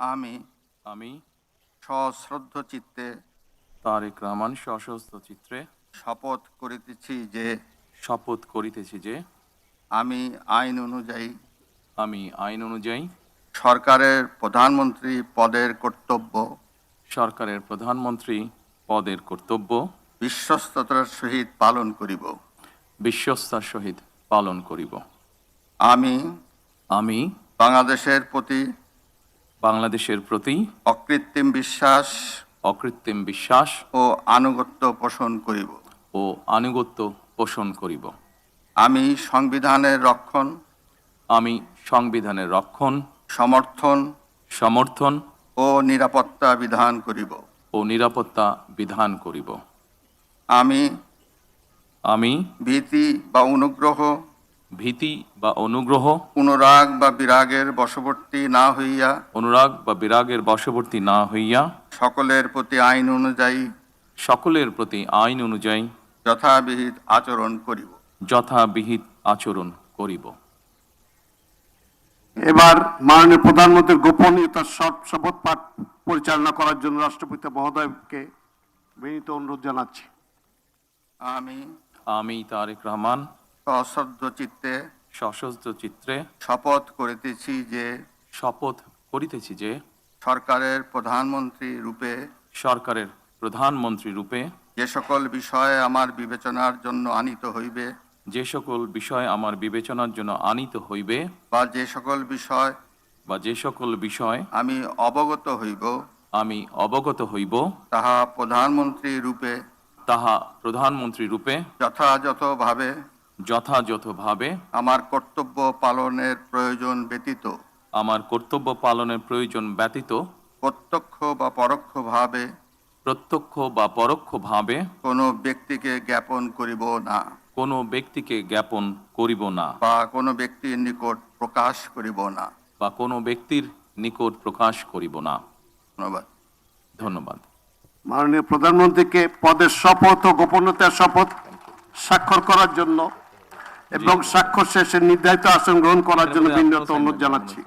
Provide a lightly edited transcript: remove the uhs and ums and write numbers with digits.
আমি আমি সশ্রদ্ধ চিত্তে তারেক রহমান সশস্ত্র চিত্রে শপথ করিতেছি যে আমি আইন অনুযায়ী সরকারের প্রধানমন্ত্রী পদের কর্তব্য বিশ্বস্ততার সহিত পালন করিব। আমি বাংলাদেশের প্রতি অকৃত্রিম বিশ্বাস ও আনুগত্য পোষণ করিব। আমি সংবিধানের রক্ষণ, সমর্থন ও নিরাপত্তা বিধান করিব। আমি ভীতি বা অনুগ্রহ, অনুরাগ বা বিরাগের বশবর্তী না হইয়া সকলের প্রতি আইন অনুযায়ী যথাবিহিত আচরণ করিব। এবার মাননীয় প্রধানমন্ত্রীর গোপনীয়তার শপথ পাঠ পরিচালনা করার জন্য রাষ্ট্রপতি মহোদয়কে বিনীত অনুরোধ জানাচ্ছি। আমি তারেক রহমান সশস্ত্র চিত্রে শপথ করিতেছি যে সরকারের প্রধানমন্ত্রী রূপে যে সকল বিষয় আমার বিবেচনার জন্য আনিত হইবে বা যে সকল বিষয় আমি অবগত হইব তাহা প্রধানমন্ত্রী রূপে যথাযথভাবে আমার কর্তব্য পালনের প্রয়োজন ব্যতীত প্রত্যক্ষ বা পরোক্ষভাবে কোনো ব্যক্তিকে জ্ঞাপন করিব না বা কোনো ব্যক্তির নিকট প্রকাশ করিব না। ধন্যবাদ। মাননীয় প্রধানমন্ত্রীকে পদের শপথ ও গোপনীয়তার শপথ স্বাক্ষর করার জন্য এবং স্বাক্ষর শেষে নির্ধারিত আসন গ্রহণ করার জন্য বিনীত অনুরোধ জানাচ্ছি।